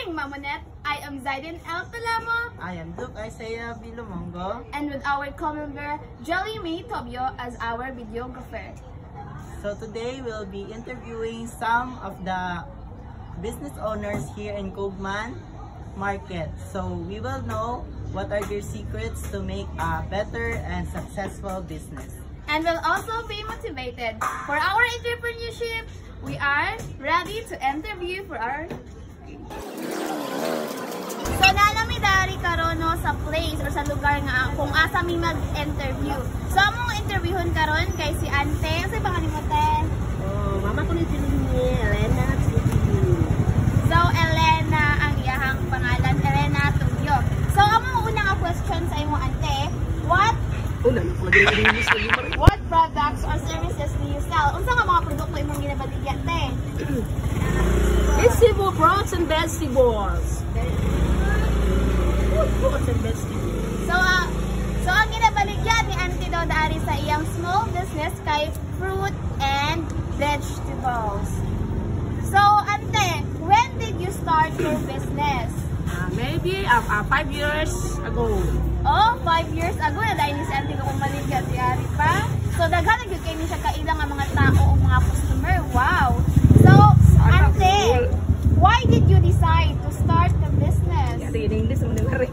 morning, Mamonet. I am Zaiden El Talamo. I am Duke Isaiah Bilumongo. And with our co-member, Jelly May Tobio as our videographer. So today we'll be interviewing some of the business owners here in Koogman Market. So we will know what are their secrets to make a better and successful business. And we'll also be motivated. For our entrepreneurship, we are ready to interview for our... So nalami dari karon no sa place or sa lugar nga kung asa mi mag-interview. So among interviewon karon kay si Ante, sa pangalan mo te? Oh, mama ko ni Elena Tubio. So Elena ang iyahang pangalan, Elena Tubio. So among unang question sa imo Ante, what products or services do you sell? Unsa nga mga produkto imong ginabaligya te? Vegetable fruits and vegetables. Fruits and vegetables. So ang ginabaligyan ni Auntie daw daari sa iyang small business kay fruit and vegetables. So Ante, when did you start your business? Maybe 5 years ago. Oh, 5 years ago na dahil ni si Auntie kung maligya di ari pa. So daghan gyud kay ni siya kailang nga mga tao o mga customer. Wow. So Ante, why did you decide to start the business? Kasi in English mo nila rin.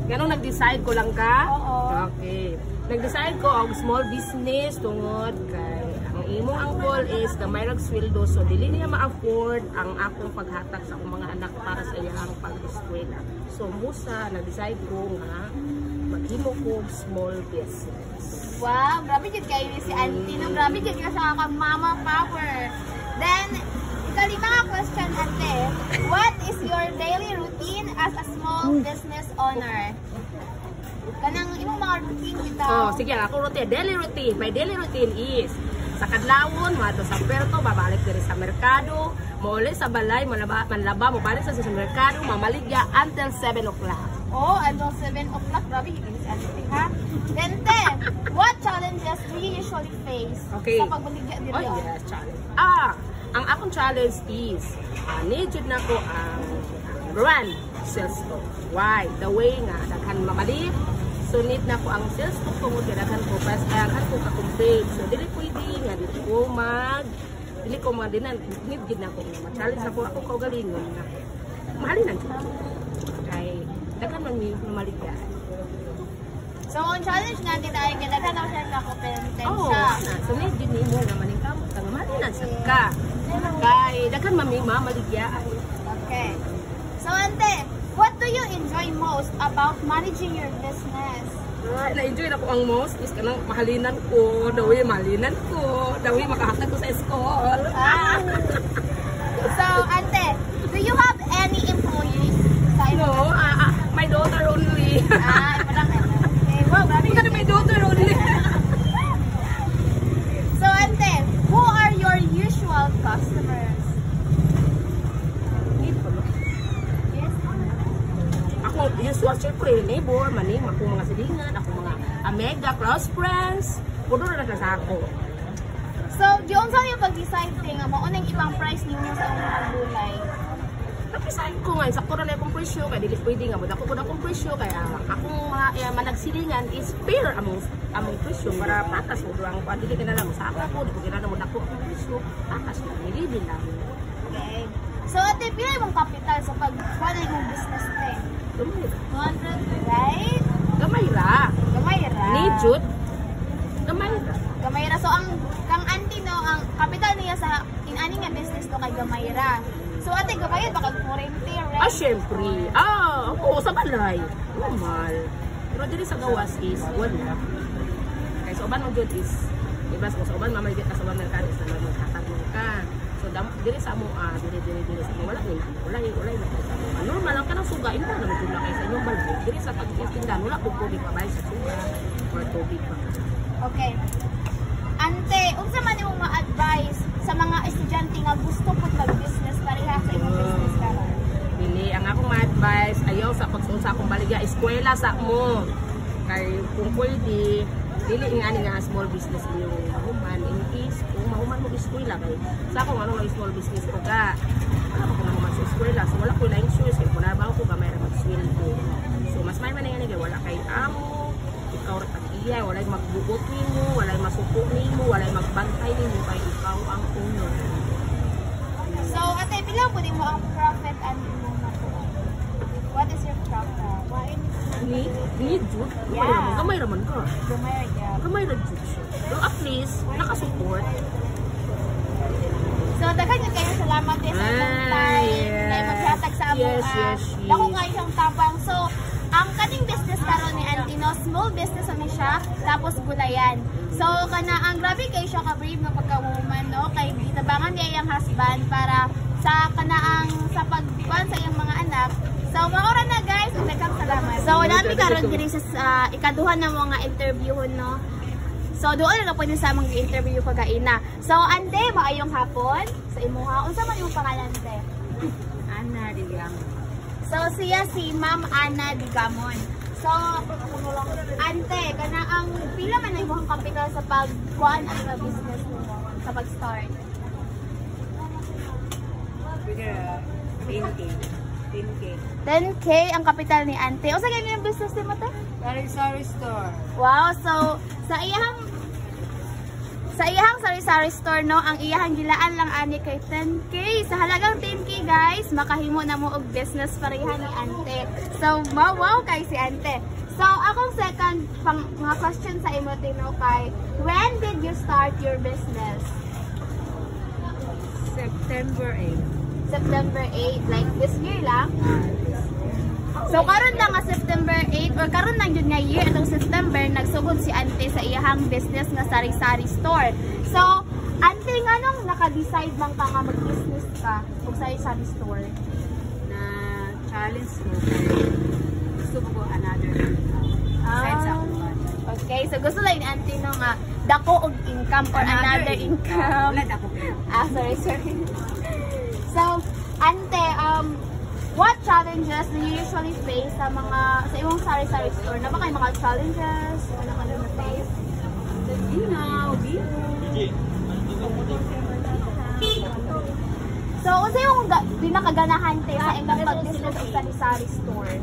Ganun nag-decide ko lang ka? Oo. Okay. Nag-decide ko ang small business tungod kay ang imong ang goal is gamay rag sweldo so dili niya ma-afford ang akong paghatag sa akong mga anak para sa iyang pag-eskwela. So musa nag-decide ko nga maghimo ko small business. Wow, grabe jud kayo ni si Auntie. No, grabe jud ka sa kang mama power. Then, ikalima nga question, Ante. What is your daily routine as a small business owner? Kanang imong mga routine bitaw. Oh, sige, ako routine. Daily routine. My daily routine is sa kadlawon, mato sa Puerto, babalik diri sa merkado, mauli sa balay, manlaba, mabalik sa merkado, mamaligya until 7 o'clock. Oh, until 7 o'clock. Grabe, hindi si Auntie, ha? Then, what challenges do you usually face sa pagbaligya dito? Oh, yes, challenge. Ang akong challenge is, need na ko ang run sales ko. Why? The way nga, daghan mamali, so need na ko ang sales ko kung daghan ko, pas daghan ko ka-complete. So, dili pwede nga, dili ko madinan, need gid na ko. Ma-challenge ako kaugalingon na. Mahalin ang challenge. Kay, daghan man may maligya. So, ang challenge natin ay daghan daw siya ka-competensya. So, need gid nimo nga maning kamot, nga mahalin ang ka. Kay, daghan man may maligya. Okay. So, Ante, what do you enjoy most about managing your business? Na-enjoy na ko ang most is kanang mahalinan ko, dawi mahalinan ko, dawi makahatag ko sa school. So, Ante, do you have any employees? No, my daughter only. Okay, wow, grabe. Because my daughter only. So, Ante, who are your usual customers? Ako, usual, syempre, neighbor, maning, ako mga silingan, ako mga mega close friends, puno na sa ako. So, diyon sa yung pag-decide nga mo, unang ibang price ninyo sa mga gulay? Nag-decide ko nga, sakto na akong presyo, kaya dili pwede nga, dako ko na akong presyo, kaya akong mga managsilingan is fair among presyo, para patas mo doang, dili ka na lang sa ako, di ko kinala mo dako akong presyo, patas mo, nilibin lang. Okay. So, Ate, pila mong capital sa pag-follow yung business natin? 200, right? Gamay ra. Gamay ra. Ni Jud. Gamay ra. Gamay ra. So, kang Auntie, no, ang capital niya sa inani nga business to kay gamay ra. So, Ate, gamay baka kurente, right? Syempre. Oo, sa balay. Normal. Pero dili sa gawas is, wala. Kaya sa uban mo Jud is, ibas mo sa uban, mamaligit ka sa uban merkado is na magkakatong ka. So, dili sa mo, dili sa mo, wala na sa mo. Normal lang ka ng suga, ina na naman na kayo sa inyong balay. Dili sa pag-istindan, wala kung tubig pa ba sa suga or tubig pa. Okay. Ante, unsa man imong ma-advise sa mga estudyante nga gusto pud mag-business pareha sa imong business karon? Dili, ang akong ma-advise, ayaw sa pagsunsa akong baligya, eskwela sa mo. Kay kung pwede, dili nga small business niyo mahuman in case kung mahuman mo eskwela kay sa akong ano small business ko ka wala ko pwede mo ang profit and income na po? What is your profit? Ni Jud. Yeah. Kamay naman ka. Gumay, yeah. Kamay na Jud siya. So at least, nakasupport. So, daghan yun kayo salamat sa imong time. Kaya maghatag sa among Yes. dako nga isang tabang. So, ang kaning business karon ni Auntie, no, small business na siya, tapos gulayan. So, kana ang grabe kay siya ka-brave ng pagka-woman, no, kay gitabangan niya iyang husband para sa kanaang sa pagkuan sa iyang mga anak. So, maura na guys, daghang salamat. So, nami karon diri sa ikaduha na mga interviewon, no. So, doon na pwede sa mga interview kagaina. So, ante, maayong hapon sa imuha. Unsa man yung pangalan, te? Ana, Digamon. So, siya si Ma'am Ana Digamon. So, ante, kana ang pila man ang imong capital sa pagkuan ang business mo sa pag-start? Figure 10K. 10K ang capital ni ante. O sa ganyan yung business mo, te? Sari store. Wow, so sa iyang sari-sari store, no, ang iyang gilaan lang ani kay 10K. Sa halagang 10K guys, makahimo na mo og business pareha ni ante. So wow kay si ante. So akong second mga question sa imo tino kay, when did you start your business? September 8. September 8, like this year lang. So karon lang nga September 8 or karon lang jud nga year atong September nagsugod si ante sa iyang business nga sari-sari store. So ante nganong naka-decide man ka nga mag-business ka og sari-sari store? Na challenge ko kay gusto ko another income. Besides sa kuwan. Okay, so gusto lang ni ante no nga dako og income or another income. Wala dako. Sorry. So ante, what challenges do you usually face sa imong sari-sari store? Na ba kayo mga challenges? Ano na face? So, unsa yung pinakaganahan te sa imong pag-business sa sari-sari store?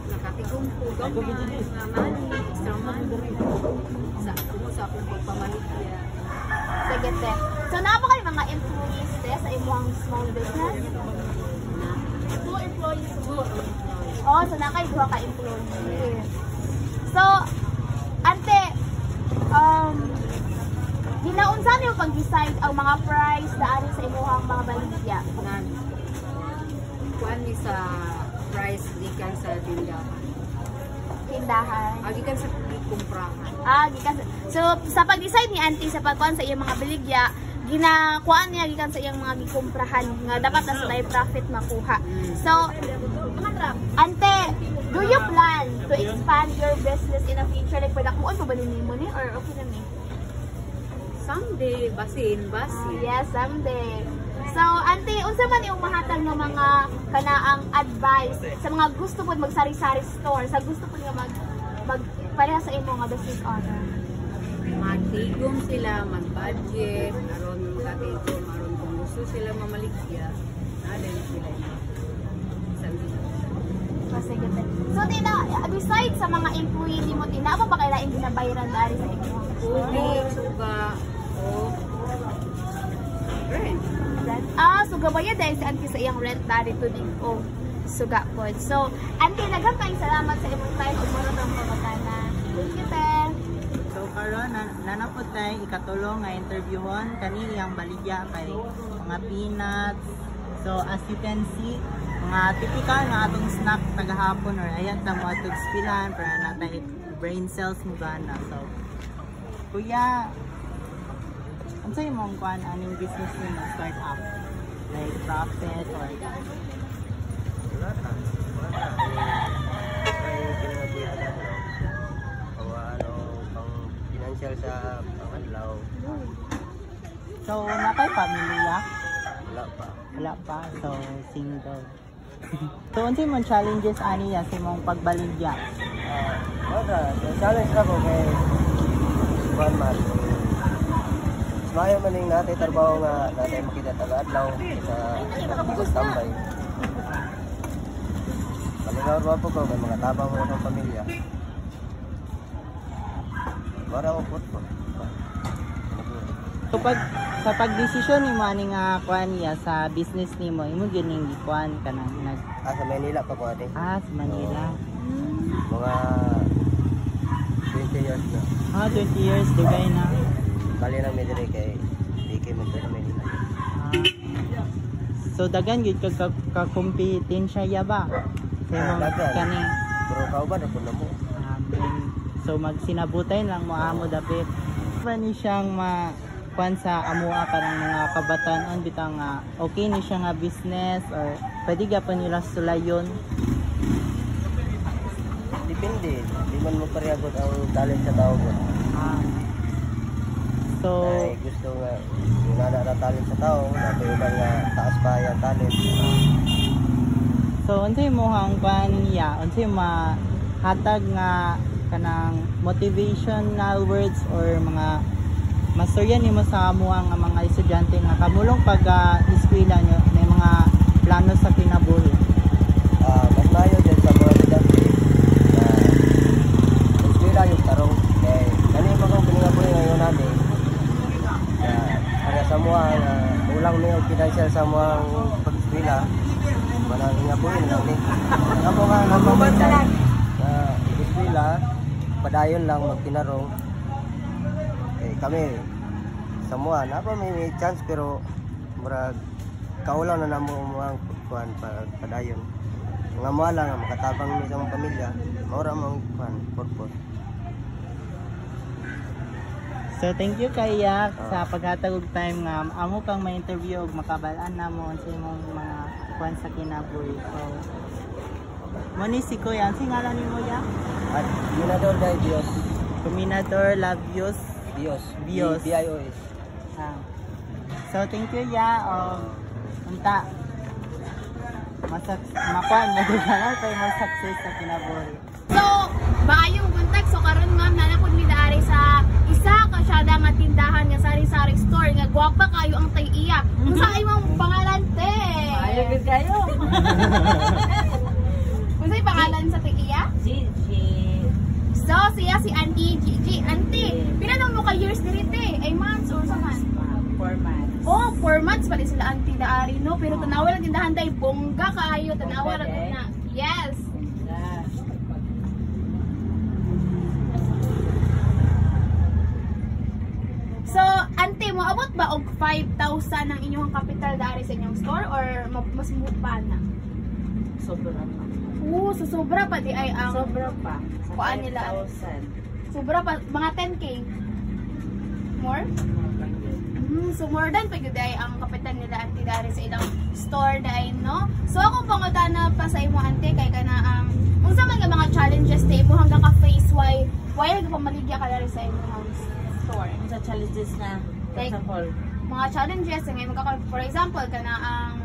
Nakatigong po gamay na money, extra money sa akong pagpamaligya. Sige te. So, na ba kayo mga employees te sa imong small business? 2 employees mo. Oh, so na kayo 2 ka employee. So, ante, ginaunsa niyo pag-decide ang mga price daan sa imong mga baligya? Kuan ni sa price gikan sa Tindahan. gikan sa kumprahan. Gikan so sa pag-decide ni auntie sa pagkuan sa iyang mga baligya, ginakuan niya gikan sa iyang mga gikumprahan nga dapat na sa profit makuha. So, ante, do you plan to expand your business in the future? Like, pwede kung pa ba mo ni or okay na ni? Someday, basin. Yes, someday. So, ante, unsa man yung mahatag ng mga kanaang advice sa mga gusto po magsari-sari store, sa gusto po nga mag pareha sa imo nga business owner? Matigom sila, mag-budget, aron katigom, aron kung gusto sila mamaligya, alin sila Sige. So, besides sa mga employee ni mo, apa ba kailangan ginabayaran dari sa imo? Suga, rent. Suga ba yan dahil si auntie sa iyang rent dari to din suga po. So, auntie, nagkakain salamat sa imong time kung maro ng pagkakana. Thank you, te. So karon nanapod tayo ikatulong nga interviewon kani yang baligya kay mga peanuts. So as you can see, mga typical nga atong snack tagahapon or ayan ta mo atong spilan para natay brain cells mo gana. So kuya, unsa imong kuan aning business nimo start up? Like profit or sa pangalaw. So, nakay pamilya? Wala pa. So, single. So, unsa imong challenges ani ya sa imong pagbaligya? Challenge ako kay one month. Mayo man ning natay trabaho nga natay makita taga-adlaw sa tambay. Paligaw ra po ko may mga tabang mo ng pamilya. Para ko po. So sa pagdesisyon nimo ani nga kuan niya sa business nimo, imo gining kuan kanang Sa Manila pa ko ate. sa Manila. Mga 20 years na. 20 years dugay na. Bali na medyo kay di kay mo sa Manila. So dagan gid ka kompetensya ya ba? Sa imong Dagan. kani. Pero kauban ako na mo. So magsinabutan lang mo amo dapit. Pa ni siyang kuan sa amua karang mga kabataan bitang nga okay ni siya nga business or pwede gapon nila sulayon. Depende. Di man mo parehabot ang talent sa tao ko. So Ay, gusto nga yung na talent sa tao, natuyuban nga taas pa yung talent. so unsay mo hang kuan niya, unsay mahatag nga kanang motivational words or mga mastorya nimo sa amuang mga estudyante nga kamulong pag eskwela nyo may mga plano sa kinabuhi. Mas mayo din sa mga estudyante na eskwela yung tarong. Kaya kani mga pinagabuhi ngayon natin para sa mga ulang may financial sa mga pag-eskwela manang hingabuhin natin. Ako nga naman sa eskwela padayon lang magtinarong. Kami sa mua na pa may chance pero murag kaulang na namo ang kuan padayon. Nga mua lang makatabang mi sa mga pamilya, maura mang kuan purpose. So thank you kay Yak sa paghatag og time nga amo kang ma-interview ug makabalaan namo sa imong mga kuan sa kinabuhi. So Moni si Kuya, ang singalan nimo Yak? At Minador dai Dios. Kuminador Labios Bios. Bios. So thank you ya unta makuan mo dala kay mo success sa kinabuhi. So, maayong buntag. So, karon ma'am, nanapod mi daari sa isa ka syada nga tindahan nga sari-sari store nga gwapa kayo ang tay-iya. Unsa imong pangalan te? Ayaw gid kayo. Unsay pangalan sa tay-iya? Gigi. So, siya si Auntie Gigi. Auntie, pila na mo ka years diri te? Ay months or sa months? 4 months. Oh, 4 months pa din sila Auntie daari no, pero tanawa lang tindahan day bongga kaayo, tanawa ra gud na. Yes. So, Auntie, mo abot ba og 5,000 ang inyong kapital daari sa inyong store or mas pa na? Sobra pa. So sobra pa di ay ang Sobra pa. kuan nila. 5,000. Sobra pa mga 10k. More? So more than pag ay ang kapital nila Auntie dari sa ilang store dai no. So ako pangutana pa sa imo Auntie kay kana ang unsa man nga mga challenges tay mo hanggang ka face why nagpamaligya ka dari sa imong store. Sa challenges na Like, example, mga challenges nga for example kana ang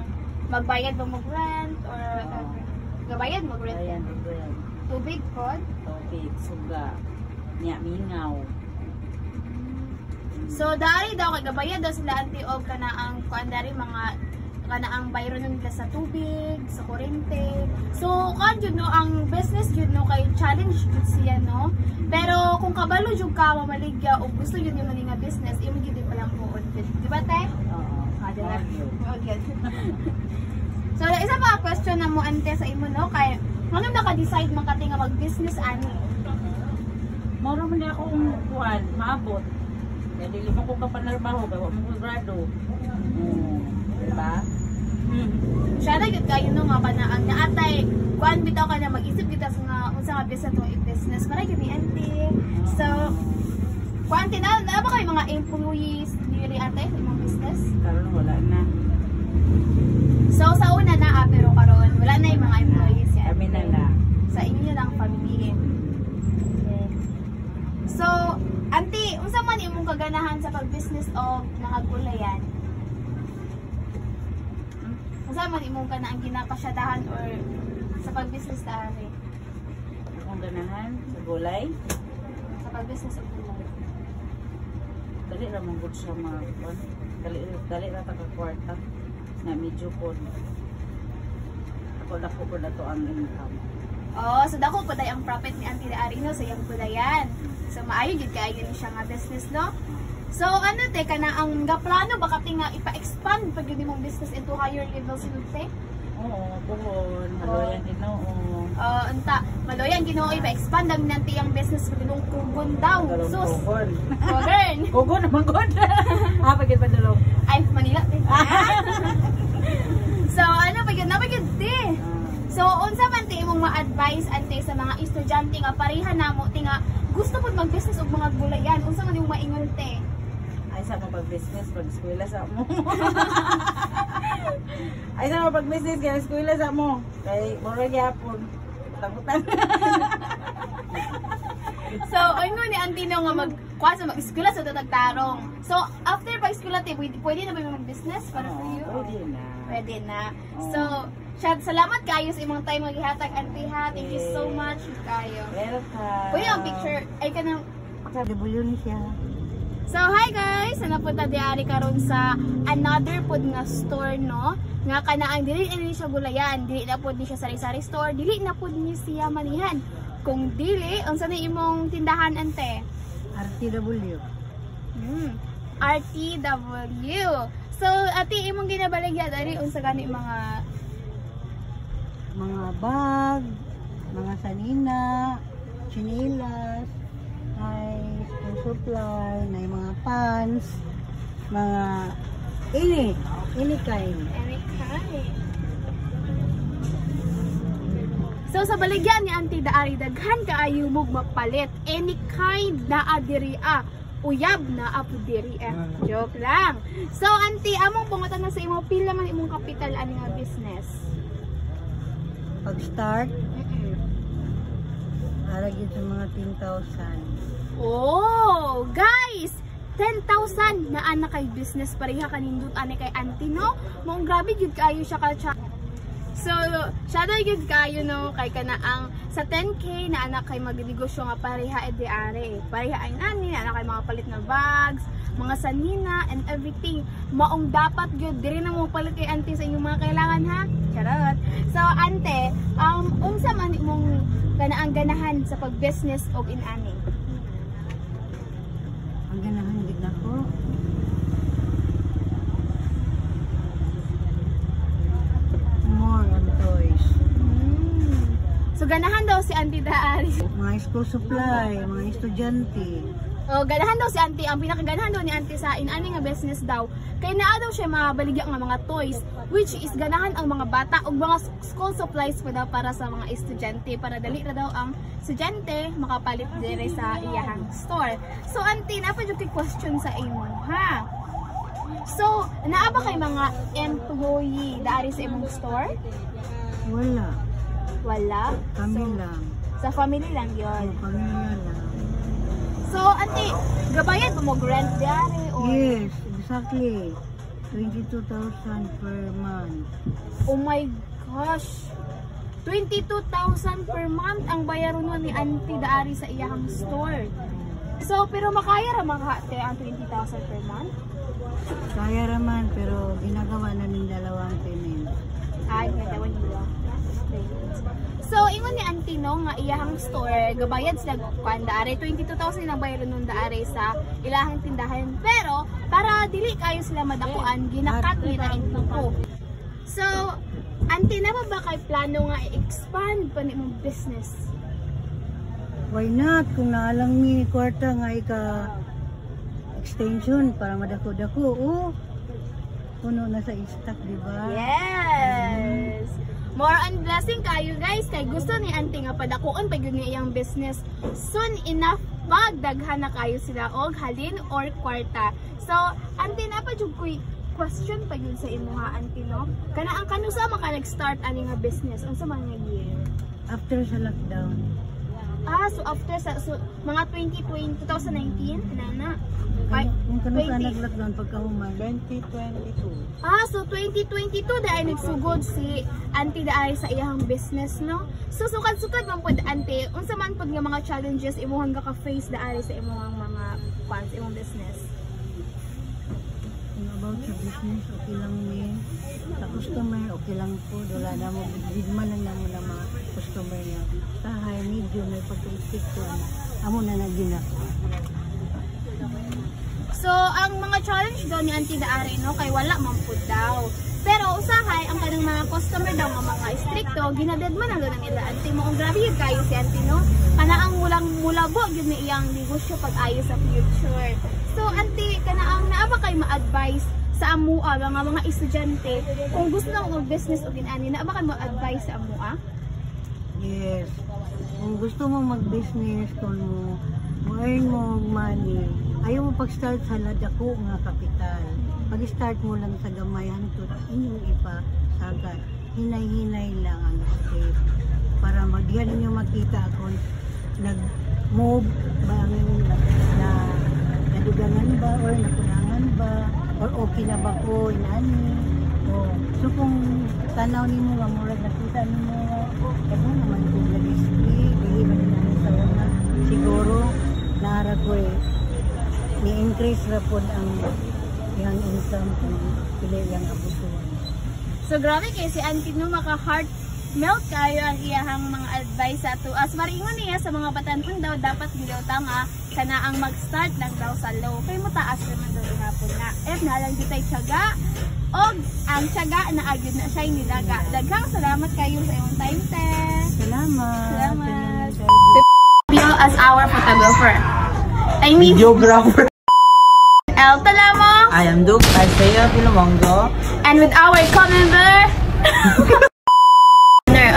magbayad ba mag rent or gabayad mag rent ayan, tubig pod. tubig, suga, niya, mingaw. So dari daw kay gabayad daw sila Auntie og kana ang kuan dari mga kana ang bayro nila sa tubig, sa kuryente. So kan jud no ang business jud no kay challenge jud siya no. Pero kung kabalo jud ka mamaligya o gusto jud yung nga business, imo jud pa lang po. Di ba te? Oo. Okay. So isa pa question na mo Auntie sa imo no kay ano naka-decide man kati nga mag-business ani? Moro man ako kuan, maabot. Dili lima ko ka panarbaho, kay wa mo grado. Diba? Siya na gud kayo no nga kana ang naatay kuan bitaw ka na mag-isip kita sa nga unsa nga business para gid ni Auntie. So kuan na ba kay mga employees diri ate imong business? Karon wala na. So sa una na pero karon wala na yung mga employees ya. Kami na lang. Sa inyo lang pamilya. So Auntie, unsa man imong kaganahan sa pag-business o mga gulayan? Unsa man imong kana ang ginapasyadahan or sa pag-business daari? Akong ganahan sa gulay. Sa pag-business og gulay. Dali ra mong gud siya mga kuan. Dali ra ta ka kwarta na medyo pod. Ako dako ko na to ang income. Oh, so dako pa ang profit ni Auntie Daari no sa iyang gulayan. So maayo gid kaayo ni siya nga business no. So ano te kana ang gaplano baka tinga ipa-expand pag yun mong business into higher levels yun te? Oo, buhon, maloyan Ginoo. Unta, maloyan Ginoo ipa-expand ang nanti ang business pag yun kugon daw. Sus. Kugon. Kugon. Kugon naman kon. Pagid pa dulog. Ay, Manila te. So ano pag yun te? So unsa man ti imong ma-advise ante sa mga estudyante nga pareha namo ti nga gusto pud mag-business og mga gulayan, unsa man imong maingon te? Ay sa pag-business, pag-eskwela sa mo. Ay sa pag-business, kaya eskwela sa mo. Kay murag yapon. Tagutan. So, ingon ni Antino nga mag-eskwela sa tatagtarong. So, after pag-eskwela te, pwede na ba yung mag-business para sa iyo? Pwede na. Pwede na. So, salamat kayo sa imong time maghihatag Auntie ha. Thank you so much kayo. Welcome. Pwede ang picture ay kanang Debulyon siya. So hi guys, napunta diari karon sa another pod nga store no. Nga kanaang dili ni siya gulayan, dili na pod ni siya sari-sari store, dili na pod ni siya manihan. Kung dili, unsa ni imong tindahan ante? RTW. RTW. So ati imong ginabaligya diri unsa gani mga bag, mga sanina, chinilas, ay school supply, na mga pants, mga any kind. So sa baligyan ni Auntie Daari daghan kaayo mog mapalit any kind na adiri uyab na apo diri joke lang. So Auntie among pungutan na sa imo pila man imong kapital ani nga business? Pag-start, aragin sa mga 10,000. Oh, guys! 10,000 na anak kay business pareha kanindot ani kay Auntie no. Mong grabe gyud kaayo siya ka. So, siya daw gyud kaayo no kay kana ang sa 10k na anak kay magnegosyo nga pareha edi are. Pareha ay nani anak kay mga palit na bags, mga sanina and everything. Maong dapat gyud diri na mo palit kay Auntie sa inyong mga kailangan ha. Charot. So, Ante, unsa man imong kanaang ganahan sa pag-business og inani? Ang ganahan gid nako. More on toys. So ganahan daw si Auntie Daari. Mga school supply, mga estudyante. Oh, ganahan daw si Auntie, ang pinakaganahan daw ni Auntie sa inani nga business daw. Kay naa daw siya mabaligya nga mga toys, which is ganahan ang mga bata og mga school supplies pa daw para sa mga estudyante para dali ra daw ang estudyante makapalit dire sa iyahang store. So Auntie, napad yung question sa imo, ha? So, naa ba kay mga employee daari sa imong store? Wala. Wala. Kami lang. Sa family lang yon. Pamilya lang. So, Auntie, gabayad mo rent diari or? Yes, exactly. 22,000 per month. Oh my gosh! 22,000 per month ang bayaron mo ni Auntie Daari sa iyang store. So, pero makaya ra makate ang 20,000 per month? Kaya raman, pero ginagawa namin dalawang payment. Ay, gadawan nila. So, ingon ni Auntie no, nga iyahang store, gabayad sila kuan daari 22,000 ang bayaron nun daari sa ilahang tindahan. Pero, para dili kayo sila madakuan, ginakat nila in two. So, Auntie, na ba kay plano nga i-expand pa ni mong business? Why not? Kung naalang mi kwarta nga extension para madako-dako. Oh, puno na sa stock, di ba? Yes! More on blessing kayo guys, kay gusto ni Auntie nga padakuon pag yun iyang business. Soon enough, magdaghan na kayo sila og halin or kwarta. So, Auntie, napadjug ko'y question pa yun sa imo ha, Auntie, no? Kana ang kanusa maka nag-start ani nga business? Unsa man nga year? After sa lockdown. So after sa mga 2019, nana. Kung kanusa nag-lockdown pagkahuman? 2022. So 2022 dahil nagsugod si Auntie Daari sa iyang business, no? So sukad-sukad man pod Auntie, unsa man pod nga mga challenges imuhang ka-face Daari sa imong mga plans, imong business? About sa business, okay lang mi. Sa customer, okay lang po. Wala na mo, bigman lang naman ng mga customer niya. Sa high, medium, may pag-isip ko. Amo na nagina. So, ang mga challenge daw ni Auntie Daari, no, kay wala man pud daw. Pero usahay, ang kanang mga customer daw nga mga stricto, ginadadman ang doon nila Auntie mo. Ang grabe yun kayo si Auntie, no? Kanaang mulabo yun ni iyang negosyo pag-ayo sa future. So, Auntie, kanaang naaba kayo ma-advise sa amua, mga estudyante, kung gusto na mag-business o ginani, naaba kayo ma-advise sa amua? Yes. Kung gusto mo mag-business, kung mo-earn mo money, ayaw mo pag-start sa ladako nga kapital. Pag-start mo lang sa gamayan to inyong ipasagad. Hinay-hinay lang ang step. Para magdiyan ninyo makita kung nag-move ba ang na nadugangan ba or nakulangan ba or okay na ba ko inani. So kung tanaw nimo nga murag nakita nimo ano naman kung realistic, hindi man namin sa una siguro nara ko ni-increase ra pod ang yang income kung pili yang abusuhan. So grabe kay si Auntie no, maka-heart melt kayo ang iyahang mga advice sa to. As maringon niya sa mga batan-on daw dapat bilaw tanga kana ang mag-start lang daw sa low. Kay mo taas naman daw gihapon na. Na lang kitay tiyaga og ang tiyaga na agyud na siya nilaga. Daghang salamat kayo sa imong time, te. Salamat. Salamat. Bill as our photographer. I mean, Videographer. El Talamo. I am Duke Isaiah Pilomongo. And with our co-member,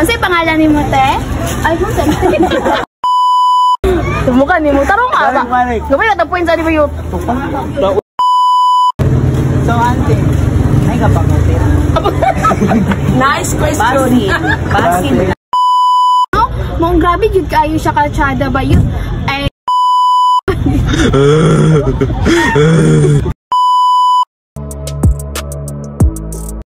unsay pangalan nimo, te? Ay, kung saan? Tumukan nimo, tarong ka ba? Gabay na point sa di ba yun? So, Auntie, ay ka pang hotel? Nice question. Baskin. Mong grabe jud kaayo siya kaltsada ba yun? Ay